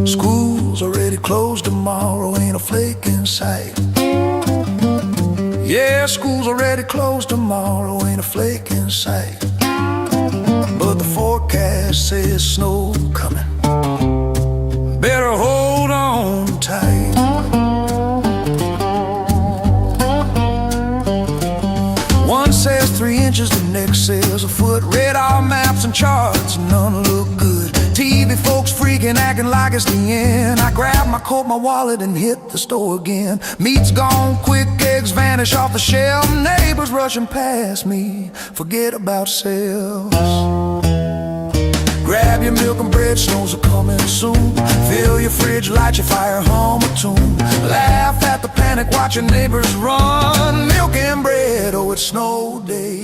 School's already closed tomorrow, ain't a flake in sight. Yeah, school's already closed tomorrow, ain't a flake in sight. But the forecast says snow coming. Better hold on tight. One says 3 inches, the next says a foot. Read our maps and charts, none look good. TV folks freaking, acting like it's the end. I grab my coat, my wallet, and hit the store again. Meat's gone quick, eggs vanish off the shelf. Neighbors rushing past me, forget about sales. Grab your milk and bread, snows are coming soon. Fill your fridge, light your fire, hum a tune. Laugh at the panic, watch your neighbors run. Milk and bread, oh it's snow day.